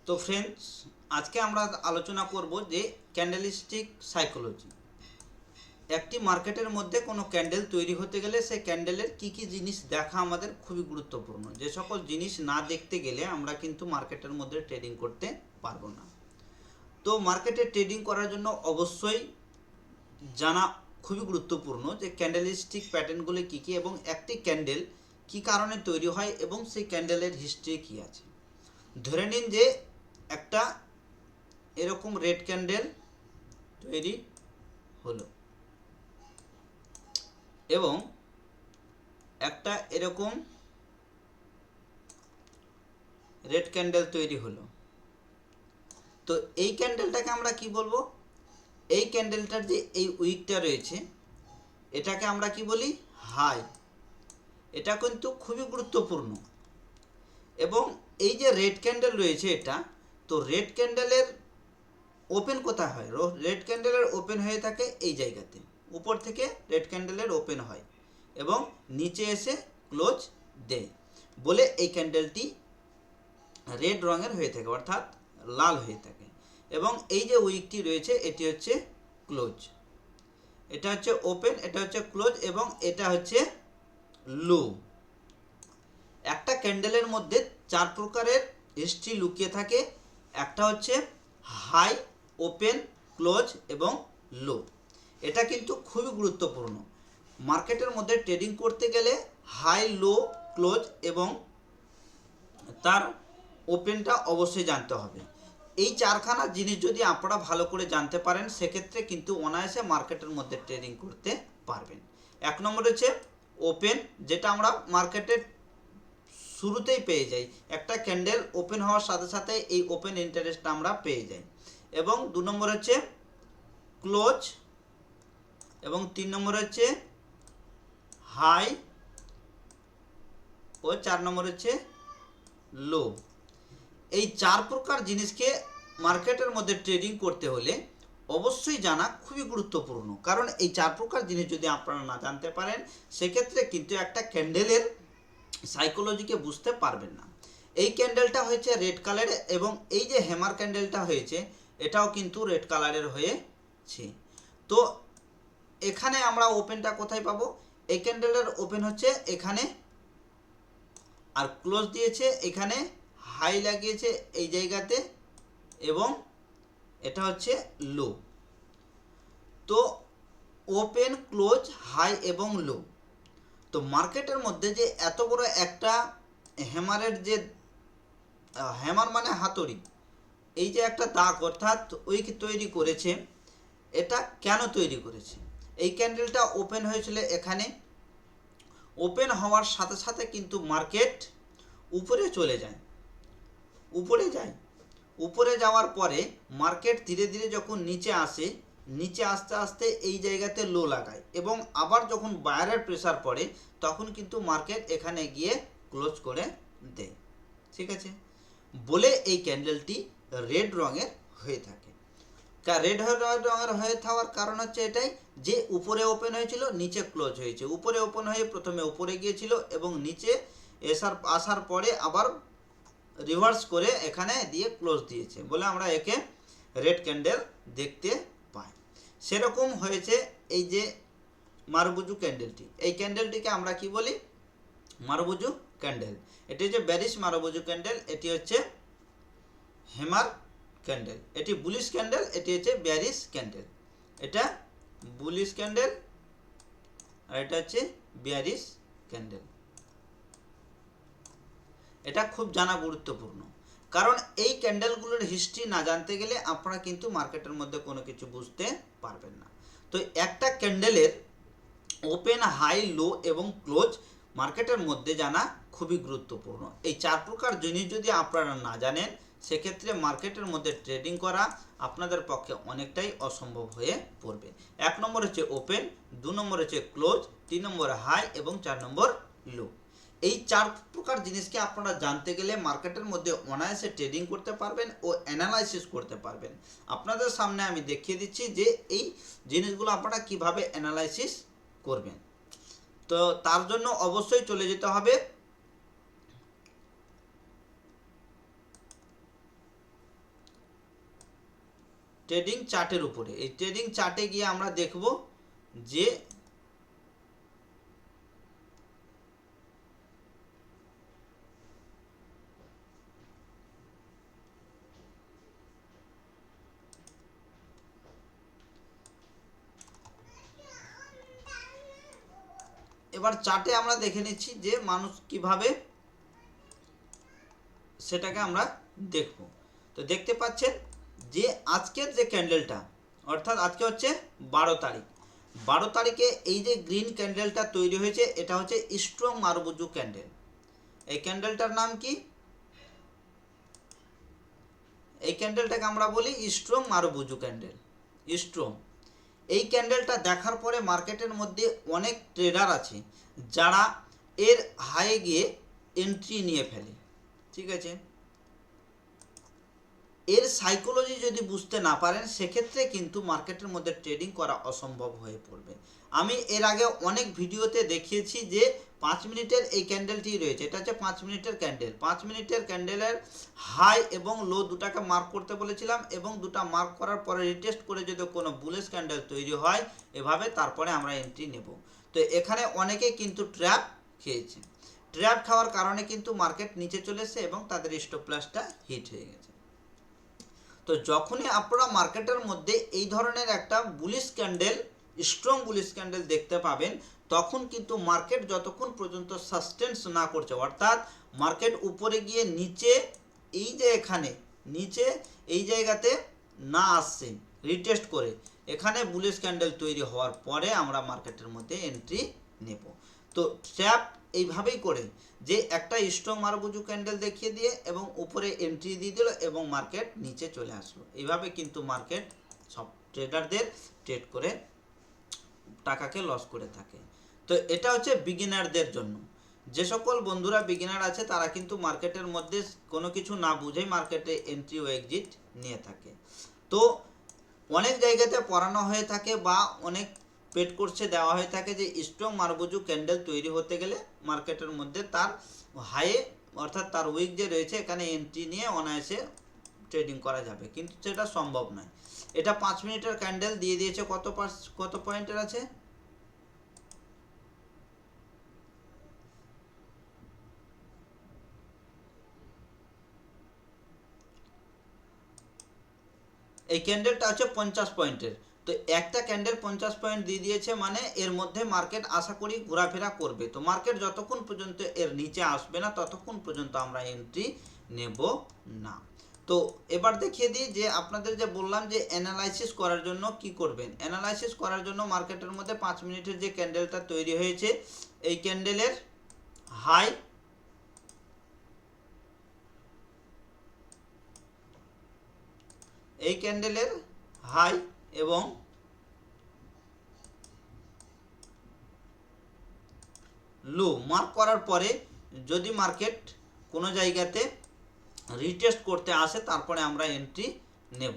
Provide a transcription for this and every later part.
তো ফ্রেন্ডস, আজকে আমরা আলোচনা করব যে ক্যান্ডেলস্টিক সাইকোলজি। একটি মার্কেটের মধ্যে কোনো ক্যান্ডেল তৈরি হতে গেলে সেই ক্যান্ডেলের কি কি জিনিস দেখা আমাদের খুবই গুরুত্বপূর্ণ। যে সকল জিনিস না দেখতে গেলে আমরা কিন্তু মার্কেটের মধ্যে ট্রেডিং করতে পারবো না। তো মার্কেটে ট্রেডিং করার জন্য অবশ্যই জানা খুবই গুরুত্বপূর্ণ যে ক্যান্ডেলস্টিক প্যাটার্নগুলি কী কী এবং একটি ক্যান্ডেল কী কারণে তৈরি হয় এবং সেই ক্যান্ডেলের হিস্ট্রি কী আছে। ধরে নিন যে একটা এরকম রেড ক্যান্ডেল তৈরি হলো এবং একটা এরকম রেড ক্যান্ডেল তৈরি হলো। তো এই ক্যান্ডেলটাকে আমরা কি বলবো? এই ক্যান্ডেলটার যে এই উইকটা রয়েছে এটাকে আমরা কি বলি? হাই। এটা কিন্তু খুবই গুরুত্বপূর্ণ। এবং এই যে রেড ক্যান্ডেল রয়েছে এটা, তো রেড ক্যান্ডেলের ওপেন কোথায় হয়? রেড ক্যান্ডেলের ওপেন হয়ে থাকে এই জায়গাতে, উপর থেকে রেড ক্যান্ডেলের ওপেন হয় এবং নিচে এসে ক্লোজ দেয় বলে এই ক্যান্ডেলটি রেড রঙের হয়ে থাকে, অর্থাৎ লাল হয়ে থাকে। এবং এই যে উইকটি রয়েছে এটি হচ্ছে ক্লোজ, এটা হচ্ছে ওপেন, এটা হচ্ছে ক্লোজ এবং এটা হচ্ছে লো। একটা ক্যান্ডেলের মধ্যে চার প্রকারের হিস্ট্রি লুকিয়ে থাকে। একটা হচ্ছে হাই, ওপেন, ক্লোজ এবং লো। এটা কিন্তু খুবই গুরুত্বপূর্ণ। মার্কেটের মধ্যে ট্রেডিং করতে গেলে হাই, লো, ক্লোজ এবং তার ওপেনটা অবশ্যই জানতে হবে। এই চারখানা জিনিস যদি আপনারা ভালো করে জানতে পারেন সেক্ষেত্রে কিন্তু অনায়াসে মার্কেটের মধ্যে ট্রেডিং করতে পারবেন। এক নম্বর হচ্ছে ওপেন, যেটা আমরা মার্কেটের শুরুতেই পেয়ে যাই। একটা ক্যান্ডেল ওপেন হওয়ার সাথে সাথে এই ওপেন ইন্টারেস্টটা আমরা পেয়ে যাই। এবং দু নম্বর হচ্ছে ক্লোজ এবং তিন নম্বর হচ্ছে হাই ও চার নম্বর হচ্ছে লো। এই চার প্রকার জিনিসকে মার্কেটের মধ্যে ট্রেডিং করতে হলে অবশ্যই জানা খুবই গুরুত্বপূর্ণ। কারণ এই চার প্রকার জিনিস যদি আপনারা না জানতে পারেন সেক্ষেত্রে কিন্তু একটা ক্যান্ডেলের সাইকোলজিকে বুঝতে পারবেন না। এই ক্যান্ডেলটা হয়েছে রেড কালারের এবং এই যে হ্যামার ক্যান্ডেলটা হয়েছে এটাও কিন্তু রেড কালারের হয়েছে। তো এখানে আমরা ওপেনটা কোথায় পাবো? এই ক্যান্ডেলের ওপেন হচ্ছে এখানে, আর ক্লোজ দিয়েছে এখানে, হাই লাগিয়েছে এই জায়গাতে এবং এটা হচ্ছে লো। তো ওপেন, ক্লোজ, হাই এবং লো। তো মার্কেটের মধ্যে যে এত বড় একটা হ্যামারের যে হ্যামার মানে হাতুড়ি, এই যে একটা দাগ অর্থাৎ উইক তৈরি করেছে, এটা কেন তৈরি করেছে? এই ক্যান্ডেলটা ওপেন হয়েছিল এখানে, ওপেন হওয়ার সাথে সাথে কিন্তু মার্কেট উপরে চলে যায়, উপরে যায়। উপরে যাওয়ার পরে মার্কেট ধীরে ধীরে যখন নিচে আসে, নিচে আস্তে আস্তে এই জায়গাতে লো লাগায় এবং আবার যখন বায়ারের প্রেসার পড়ে তখন কিন্তু মার্কেট এখানে গিয়ে ক্লোজ করে দেয়। ঠিক আছে? বলে এই ক্যান্ডেলটি রেড রঙের হয়ে থাকে। রেড রঙের হয়ে থাকার কারণ হচ্ছে এটাই যে উপরে ওপেন হয়েছিল, নিচে ক্লোজ হয়েছে। উপরে ওপেন হয়ে প্রথমে উপরে গিয়েছিল এবং নিচে আসার পরে আবার রিভার্স করে এখানে দিয়ে ক্লোজ দিয়েছে বলে আমরা একে রেড ক্যান্ডেল দেখতে পাই। সেরকম হয়েছে এই যে মারুবুজু ক্যান্ডেলটি। এই ক্যান্ডেলটিকে আমরা কি বলি? মারুবুজু ক্যান্ডেল। এটি হচ্ছে ব্যারিশ মারুবুজু ক্যান্ডেল, এটি হচ্ছে হ্যামার ক্যান্ডেল। এটি বুলিশ ক্যান্ডেল, এটি হচ্ছে ব্যারিশ ক্যান্ডেল। এটা বুলিশ ক্যান্ডেল আর এটা হচ্ছে ব্যারিশ ক্যান্ডেল। এটা খুব জানা গুরুত্বপূর্ণ, কারণ এই ক্যান্ডেলগুলোর হিস্ট্রি না জানতে গেলে আপনারা কিন্তু মার্কেটের মধ্যে কোনো কিছু বুঝতে পারবেন না। তো একটা ক্যান্ডেলের ওপেন, হাই, লো এবং ক্লোজ মার্কেটের মধ্যে জানা খুবই গুরুত্বপূর্ণ। এই চার প্রকার জিনিস যদি আপনারা না জানেন সেক্ষেত্রে মার্কেটের মধ্যে ট্রেডিং করা আপনাদের পক্ষে অনেকটাই অসম্ভব হয়ে পড়বে। এক নম্বর হচ্ছে ওপেন, দু নম্বর হচ্ছে ক্লোজ, তিন নম্বর হাই এবং চার নম্বর লো। এই চার প্রকার জিনিসকে আপনারা জানতে গেলে মার্কেটের মধ্যে অনায়াসে ট্রেডিং করতে পারবেন ও অ্যানালাইসিস করতে পারবেন। আপনাদের সামনে আমি দেখিয়ে দিচ্ছি যে এই জিনিসগুলো আপনারা কিভাবে অ্যানালাইসিস করবেন। তো তার জন্য অবশ্যই চলে যেতে হবে ট্রেডিং চার্টের উপরে। এই ট্রেডিং চার্টে গিয়ে আমরা দেখব যে এবার চার্টে আমরা দেখে নিচ্ছি যে মানুষ কিভাবে সেটাকে আমরা দেখব। তো দেখতে পাচ্ছেন যে আজকের যে ক্যান্ডেলটা, অর্থাৎ আজকে হচ্ছে 12 তারিখ, 12 তারিখে এই যে গ্রিন ক্যান্ডেলটা তৈরি হয়েছে এটা হচ্ছে স্ট্রং মারুবুজু ক্যান্ডেল। এই ক্যান্ডেলটার নাম কি? এই ক্যান্ডেলটাকে আমরা বলি স্ট্রং মারুবুজু ক্যান্ডেল, স্ট্রং। এই ক্যান্ডেলটা দেখার পরে মার্কেটের মধ্যে অনেক ট্রেডার আছে যারা এর হাইয়ে গিয়ে এন্ট্রি নিয়ে ফেলে। ঠিক আছে, এর সাইকোলজি যদি বুঝতে না পারেন সেক্ষেত্রে কিন্তু মার্কেটের মধ্যে ট্রেডিং করা অসম্ভব হয়ে পড়বে। আমি এর আগে অনেক ভিডিওতে দেখিয়েছি যে 5 মিনিটের এই ক্যান্ডেলটি রয়েছে, এটা হচ্ছে 5 মিনিটের ক্যান্ডেল। 5 মিনিটের ক্যান্ডেলের হাই এবং লো দুটাকে মার্ক করতে বলেছিলাম, এবং দুটা মার্ক করার পরে রিটেস্ট করে যদি কোনো বুলিশ ক্যান্ডেল তৈরি হয় এভাবে তারপরে আমরা এন্ট্রি নেব। তো এখানে অনেকে কিন্তু ট্র্যাপ খেয়েছে, ট্র্যাপ খাওয়ার কারণে কিন্তু মার্কেট নিচে চলে এসেছে এবং তাদের স্টপ লসটা হিট হয়ে গেছে। তো যখনই আপনারা মার্কেটের মধ্যে এই ধরনের একটা bullish candle, strong bullish candle দেখতে পাবেন, তখন কিন্তু মার্কেট যতক্ষণ পর্যন্ত সাস্টেন্স না করছে, অর্থাৎ মার্কেট উপরে গিয়ে নিচে এই যে এখানে নিচে এই জায়গাতে না আসছে রিটেস্ট করে, এখানে বুলিশ ক্যান্ডেল তৈরি হওয়ার পরে আমরা মার্কেটের মধ্যে এন্ট্রি নেব। তো ট্র্যাপ এইভাবেই করে যে একটা স্ট্রং মারুবুজু ক্যান্ডেল দেখিয়ে দিয়ে এবং উপরে এন্ট্রি দিয়ে দিল এবং মার্কেট নিচে চলে আসলো। এইভাবে কিন্তু মার্কেট সব ট্রেডারদের ট্রেড করে টাকাকে লস করে থাকে। তো এটা হচ্ছে বিগিনারদের জন্য। যে সকল বন্ধুরা বিগিনার আছে তারা কিন্তু মার্কেটের মধ্যে কোনো কিছু না বুঝেই মার্কেটে এন্ট্রি ও এক্সিট নিয়ে থাকে। তো অনেক জায়গাতে পড়ানো হয়ে থাকে বা অনেক পেড কোর্সে দেওয়া হয়ে থাকে যে স্ট্রং মারুবুজু ক্যান্ডেল তৈরি হতে গেলে মার্কেটের মধ্যে তার হাইয়ে অর্থাৎ তার উইক যে রয়েছে এখানে এন্ট্রি নিয়ে অনায়াসে ট্রেডিং করা যাবে, কিন্তু সেটা সম্ভব নয়। এটা 5 মিনিটের ক্যান্ডেল দিয়ে দিয়েছে, কত পয়েন্টের আছে? এই ক্যান্ডেলটা হচ্ছে 50 পয়েন্টের। তো একটা ক্যান্ডেল 50 পয়েন্ট দিয়ে দিয়েছে, মানে এর মধ্যে মার্কেট আশা করি ঘোরাফেরা করবে। তো মার্কেট যতক্ষণ পর্যন্ত এর নিচে আসবে না ততক্ষণ পর্যন্ত আমরা এন্ট্রি নেব না। তো এবার দেখিয়ে দিই যে আপনাদের যে বললাম যে অ্যানালাইসিস করার জন্য কি করবেন। অ্যানালাইসিস করার জন্য মার্কেটের মধ্যে 5 মিনিটের যে ক্যান্ডেলটা তৈরি হয়েছে এই ক্যান্ডেলের হাই এবং লো মার্ক করার পরে যদি মার্কেট কোনো জায়গাতে রিটেস্ট করতে আসে তারপরে আমরা এন্ট্রি নেব।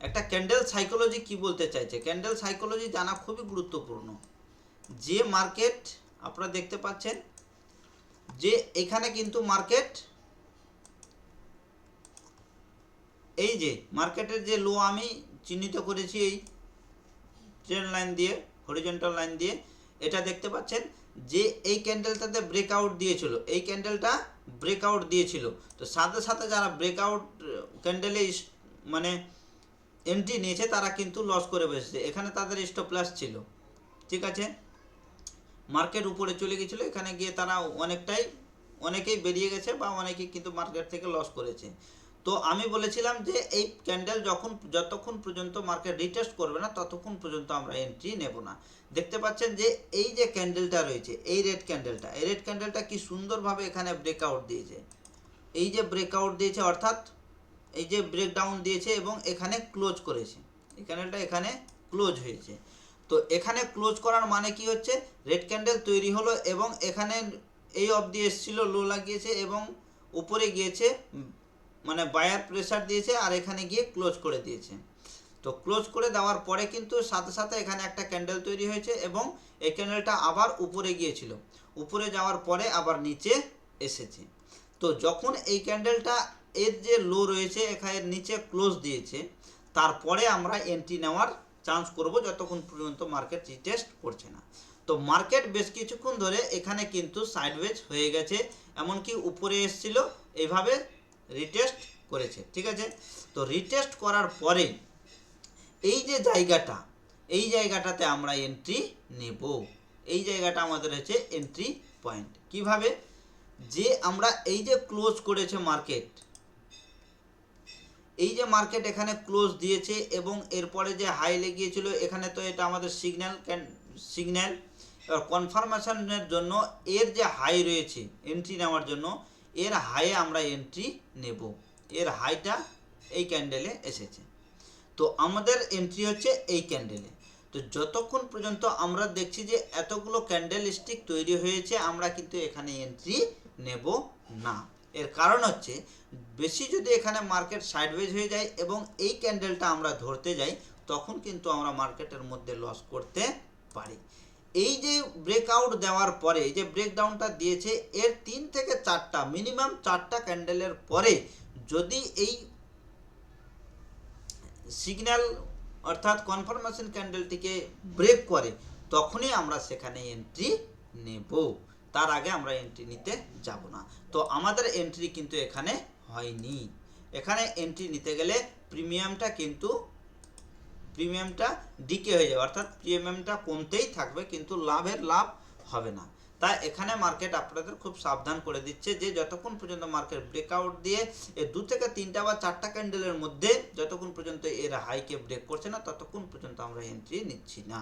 একটা ক্যান্ডেল সাইকোলজি কি বলতে চাইছে, ক্যান্ডেল সাইকোলজি জানা খুবই গুরুত্বপূর্ণ। যে মার্কেট আপনারা দেখতে পাচ্ছেন যে এখানে কিন্তু মার্কেট এই যে মার্কেটের যে লো আমি চিহ্নিত করেছি এই ট্রেন্ড লাইন দিয়ে, হরিজন্টাল লাইন দিয়ে, এটা দেখতে পাচ্ছেন যে এই ক্যান্ডেলটাতে ব্রেকআউট দিয়েছিল, এই ক্যান্ডেলটা ব্রেকআউট দিয়েছিল। তো সাথে সাথে যারা ব্রেকআউট ক্যান্ডেলে মানে এন্ট্রি নিয়েছে তারা কিন্তু লস করে বসেছে, এখানে তাদের স্টপ লস ছিল। ঠিক আছে, মার্কেট উপরে চলে গেছিলো, এখানে গিয়ে তারা অনেকেই বেরিয়ে গেছে বা অনেকেই কিন্তু মার্কেট থেকে লস করেছে। তো আমি বলেছিলাম যে এই ক্যান্ডেল যতক্ষণ পর্যন্ত মার্কেট রিটেস্ট করবে না ততক্ষণ পর্যন্ত আমরা এন্ট্রি নেব না। দেখতে পাচ্ছেন যে এই যে ক্যান্ডেলটা রয়েছে এই রেড ক্যান্ডেলটা কি সুন্দরভাবে এখানে ব্রেকআউট দিয়েছে, এই যে ব্রেকআউট দিয়েছে অর্থাৎ এই যে ব্রেকডাউন দিয়েছে এবং এখানে ক্লোজ করেছে, এই ক্যান্ডেলটা এখানে ক্লোজ হয়েছে। তো এখানে ক্লোজ করার মানে কি হচ্ছে, রেড ক্যান্ডেল তৈরি হলো এবং এখানে এই অবধি এসেছিল, লো লাগিয়েছে এবং উপরে গিয়েছে, মানে বায়ার প্রেসার দিয়েছে আর এখানে গিয়ে ক্লোজ করে দিয়েছে। তো ক্লোজ করে দেওয়ার পরে কিন্তু সাথে সাথে এখানে একটা ক্যান্ডেল তৈরি হয়েছে এবং এই ক্যান্ডেলটা আবার উপরে গিয়েছিল, উপরে যাওয়ার পরে আবার নিচে এসেছে। তো যখন এই ক্যান্ডেলটা এর যে লো রয়েছে এখানে নিচে ক্লোজ দিয়েছে, তারপরে আমরা এন্ট্রি নেওয়ার চান্স করব যতক্ষণ পর্যন্ত মার্কেট রিটেস্ট করছে না। তো মার্কেট বেশ কিছুক্ষণ ধরে এখানে কিন্তু সাইডওয়েজ হয়ে গেছে, এমনকি উপরে এসেছিল, এইভাবে রিটেস্ট করেছে। ঠিক আছে, তো রিটেস্ট করার পরে এই যে জায়গাটা, এই জায়গাটাতে আমরা এন্ট্রি নেব। এই জায়গাটা আমাদের হচ্ছে এন্ট্রি পয়েন্ট। কিভাবে? যে আমরা এই যে ক্লোজ করেছে মার্কেট, এই যে মার্কেট এখানে ক্লোজ দিয়েছে এবং এরপরে যে হাই লেগিয়েছিল এখানে, তো এটা আমাদের সিগন্যাল এবার কনফার্মেশনের জন্য এর যে হাই রয়েছে এন্ট্রি নেওয়ার জন্য, এর হাইয়ে আমরা এন্ট্রি নেব। এর হাইটা এই ক্যান্ডেলে এসেছে, তো আমাদের এন্ট্রি হচ্ছে এই ক্যান্ডেলে। তো যতক্ষণ পর্যন্ত আমরা দেখছি যে এতগুলো ক্যান্ডেল স্টিক তৈরি হয়েছে, আমরা কিন্তু এখানে এন্ট্রি নেব না। এর কারণ হচ্ছে বেশি যদি এখানে মার্কেট সাইডওয়েজ হয়ে যায় এবং এই ক্যান্ডেলটা আমরা ধরতে যাই, তখন কিন্তু আমরা মার্কেটের মধ্যে লস করতে পারি। এই যে ব্রেকআউট দেওয়ার পরে, এই যে ব্রেকডাউনটা দিয়েছে, এর 3 থেকে 4টা মিনিমাম 4টা ক্যান্ডেলের পরে যদি এই সিগন্যাল অর্থাৎ কনফার্মেশন ক্যান্ডেলটিকে ব্রেক করে, তখনই আমরা সেখানে এন্ট্রি নেব। তার আগে আমরা এন্ট্রি নিতে যাব না। তো আমাদের এন্ট্রি কিন্তু এখানে হয়নি। এখানে এন্ট্রি নিতে গেলে প্রিমিয়ামটা ডিকে হয়ে যাবে, অর্থাৎ প্রিমিয়ামটা কমতেই থাকবে, কিন্তু লাভের লাভ হবে না। তাই এখানে মার্কেট আপনাদের খুব সাবধান করে দিচ্ছে যে যতক্ষণ পর্যন্ত মার্কেট ব্রেকআউট দিয়ে এই 2 থেকে 3টা বা 4টা ক্যান্ডেলের মধ্যে যতক্ষণ পর্যন্ত এর হাইকে ব্রেক করছে না, ততক্ষণ পর্যন্ত আমরা এন্ট্রি নিচ্ছি না।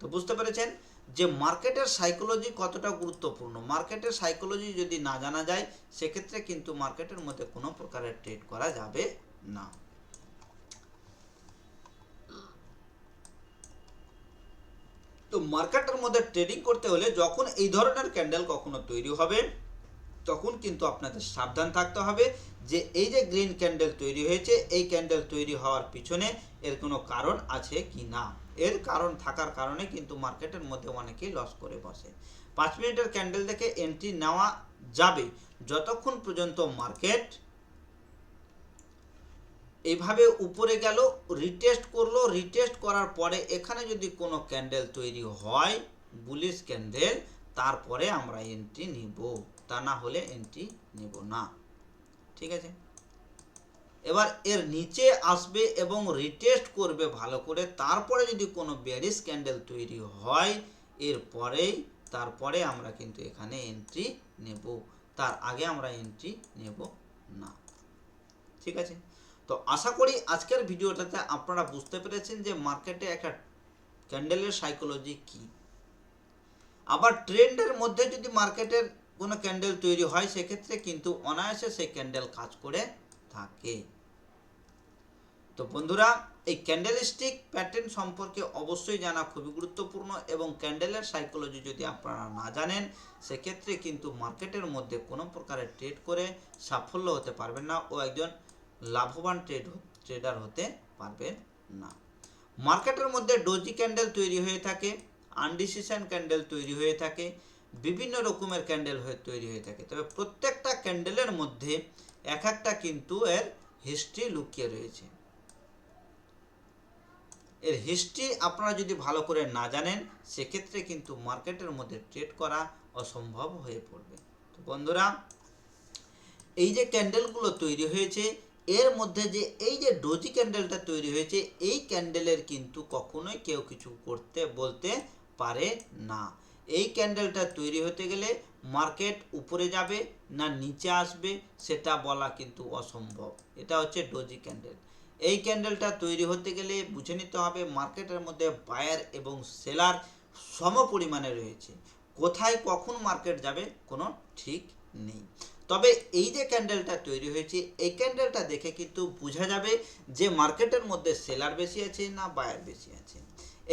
তো বুঝতে পেরেছেন যে মার্কেটের সাইকোলজি কতটা গুরুত্বপূর্ণ। মার্কেটের সাইকোলজি যদি না জানা যায়, সেক্ষেত্রে কিন্তু মার্কেটের মধ্যে কোনো প্রকারের ট্রেড করা যাবে না। তো মার্কেটের মধ্যে ট্রেডিং করতে হলে যখন এই ধরনের ক্যান্ডেল কখনো তৈরি হবে, তখন কিন্তু আপনাদের সাবধান থাকতে হবে যে এই যে গ্রিন ক্যান্ডেল তৈরি হয়েছে, এই ক্যান্ডেল তৈরি হওয়ার পিছনে এর কোনো কারণ আছে কি না। এর কারণ থাকার কারণে কিন্তু মার্কেটের মধ্যে অনেকেই লস করে বসে। 5 মিনিটের ক্যান্ডেল দেখে এন্ট্রি নেওয়া যাবে যতক্ষণ পর্যন্ত মার্কেট এইভাবে উপরে গেল, রিটেস্ট করলো, রিটেস্ট করার পরে এখানে যদি কোনো ক্যান্ডেল তৈরি হয় বুলিশ ক্যান্ডেল, তারপরে আমরা এন্ট্রি নিব, তা না হলে এন্ট্রি নেব না। ঠিক আছে, এবার এর নিচে আসবে এবং রিটেস্ট করবে ভালো করে, তারপরে যদি কোনো বেয়ারিশ ক্যান্ডেল তৈরি হয় তারপরে আমরা কিন্তু এখানে এন্ট্রি নেব, তার আগে আমরা এন্ট্রি নেব না। ঠিক আছে, তো আশা করি আজকের ভিডিওটাতে আপনারা বুঝতে পেরেছেন যে মার্কেটে একটা ক্যান্ডেলের সাইকোলজি কি। আবার ট্রেন্ডের মধ্যে যদি মার্কেটের কোনো ক্যান্ডেল তৈরি হয়, সেক্ষেত্রে কিন্তু অনায়াসে সেই ক্যান্ডেল কাজ করে থাকে। তো বন্ধুরা, এই ক্যান্ডেলস্টিক প্যাটার্ন সম্পর্কে অবশ্যই জানা খুবই গুরুত্বপূর্ণ, এবং ক্যান্ডেলের সাইকোলজি যদি আপনারা না জানেন, সেক্ষেত্রে কিন্তু মার্কেটের মধ্যে কোনো প্রকারের ট্রেড করে সাফল্য হতে পারবেন না ও একজন লাভবান ট্রেডার হতে পারবেন না। মার্কেটের মধ্যে ডোজি ক্যান্ডেল তৈরি হয়ে থাকে, আনডিসিশন ক্যান্ডেল তৈরি হয়ে থাকে, বিভিন্ন রকমের ক্যান্ডেল তৈরি হয়ে থাকে। তবে প্রত্যেকটা ক্যান্ডেলের মধ্যে এক একটা কিন্তু এর হিস্ট্রি লুকিয়ে রয়েছে। এর হিস্ট্রি আপনারা যদি ভালো করে না জানেন, সেক্ষেত্রে কিন্তু মার্কেটের মধ্যে ট্রেড করা অসম্ভব হয়ে পড়বে। তো বন্ধুরা, এই যে ক্যান্ডেলগুলো তৈরি হয়েছে, এর মধ্যে যে এই যে ডোজি ক্যান্ডেলটা তৈরি হয়েছে, এই ক্যান্ডেলের কিন্তু কখনোই কেউ কিছু বলতে পারে না। এই ক্যান্ডেলটা তৈরি হতে গেলে মার্কেট উপরে যাবে না নিচে আসবে, সেটা বলা কিন্তু অসম্ভব। এটা হচ্ছে ডোজি ক্যান্ডেল। এই ক্যান্ডেলটা তৈরি হতে গেলে বুঝে নিতে হবে মার্কেটের মধ্যে বায়ার এবং সেলার সম পরিমাণে রয়েছে। কোথায় কখন মার্কেট যাবে কোনো ঠিক নেই। তবে এই যে ক্যান্ডেলটা তৈরি হয়েছে, এই ক্যান্ডেলটা দেখে কিন্তু বোঝা যাবে যে মার্কেটের মধ্যে সেলার বেশি আছে না বায়ার বেশি আছে।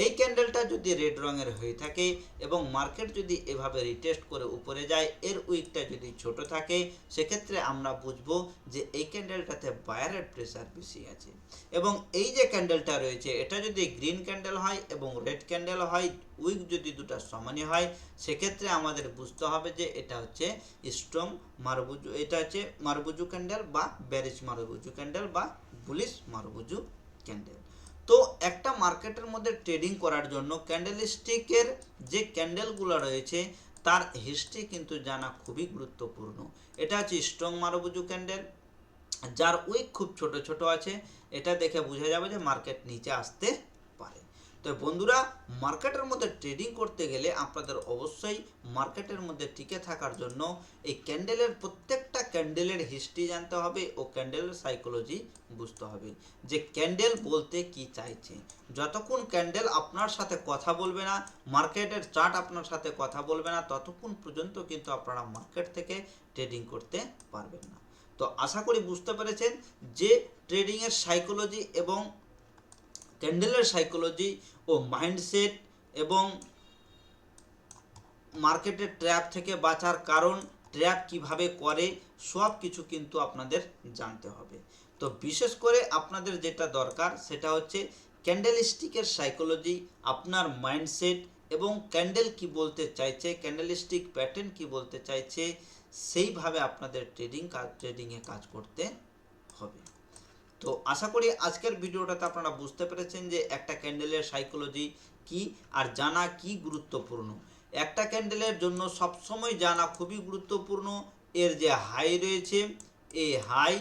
এই ক্যান্ডেলটা যদি রেড রঙের হয়ে থাকে এবং মার্কেট যদি এভাবে রিটেস্ট করে উপরে যায়, এর উইকটা যদি ছোট থাকে, সেক্ষেত্রে আমরা বুঝবো যে এই ক্যান্ডেলটাতে বায়ারের প্রেসার বেশি আছে। এবং এই যে ক্যান্ডেলটা রয়েছে, এটা যদি গ্রিন ক্যান্ডেল হয় এবং রেড ক্যান্ডেল হয়, উইক যদি দুটো সমানই হয়, সেক্ষেত্রে আমাদের বুঝতে হবে যে এটা হচ্ছে স্ট্রং এটা হচ্ছে মারবুজু ক্যান্ডেল বা ব্যারিশ মারবুজু ক্যান্ডেল বা বুলিশ মারবুজু ক্যান্ডেল। তো একটা মার্কেটের মধ্যে ট্রেডিং করার জন্য ক্যান্ডেলস্টিকের যে ক্যান্ডেলগুলো রয়েছে তার হিস্ট্রি কিন্তু জানা খুবই গুরুত্বপূর্ণ। এটা হচ্ছে স্ট্রং মারুবুজু ক্যান্ডেল, যার উইক খুব ছোট ছোট আছে। এটা দেখে বোঝা যাবে যে মার্কেট নিচে আসতে পারে। তো বন্ধুরা, মার্কেটের মধ্যে ট্রেডিং করতে গেলে আপনাদের অবশ্যই মার্কেটের মধ্যে টিকে থাকার জন্য এই ক্যান্ডেলের প্রত্যেকটা ক্যান্ডেলের হিস্ট্রি জানতে হবে ও ক্যান্ডেলের সাইকোলজি বুঝতে হবে, যে ক্যান্ডেল বলতে কি চাইছে। যতক্ষণ ক্যান্ডেল আপনার সাথে কথা বলবে না, মার্কেটের চার্ট আপনার সাথে কথা বলবে না, ততক্ষণ পর্যন্ত কিন্তু আপনারা মার্কেট থেকে ট্রেডিং করতে পারবেন না। তো আশা করি বুঝতে পেরেছেন যে ট্রেডিংয়ের সাইকোলজি এবং ক্যান্ডেলের সাইকোলজি ও মাইন্ডসেট এবং মার্কেটের ট্র্যাপ থেকে বাঁচার কারণ, ট্র্যাপ কিভাবে করে, সব কিছু কিন্তু আপনাদের জানতে হবে। তো বিশেষ করে আপনাদের যেটা দরকার সেটা হচ্ছে ক্যান্ডেলস্টিকের সাইকোলজি, আপনার মাইন্ডসেট এবং ক্যান্ডেল কি বলতে চাইছে, ক্যান্ডেলস্টিক প্যাটার্ন কি বলতে চাইছে, সেইভাবে আপনাদের ট্রেডিংয়ে কাজ করতে হবে। তো আশা করি আজকের ভিডিওটাতে আপনারা বুঝতে পেরেছেন যে একটা ক্যান্ডেলের সাইকোলজি কি আর জানা কি গুরুত্বপূর্ণ। একটা ক্যান্ডেলের জন্য সবসময় জানা খুবই গুরুত্বপূর্ণ এর যে হাই রয়েছে, এই হাই,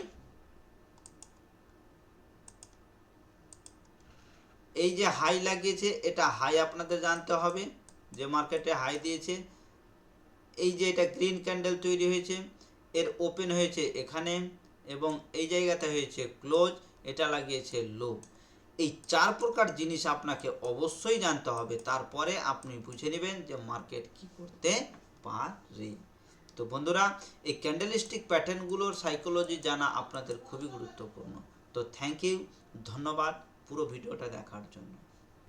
এই যে হাই লাগিয়েছে এটা হাই আপনাদের জানতে হবে, যে মার্কেটে হাই দিয়েছে। এই যে এটা গ্রিন ক্যান্ডেল তৈরি হয়েছে, এর ওপেন হয়েছে এখানে এবং এই জায়গাতে হয়েছে ক্লোজ, এটা লাগিয়েছে লো। এই চার প্রকার জিনিস আপনাকে অবশ্যই জানতে হবে, তারপরে আপনি বুঝে নেবেন যে মার্কেট কি করতে পারে। তো বন্ধুরা, এই ক্যান্ডেলস্টিক প্যাটার্নগুলোর সাইকোলজি জানা আপনাদের খুবই গুরুত্বপূর্ণ। তো থ্যাংক ইউ, ধন্যবাদ পুরো ভিডিওটা দেখার জন্য।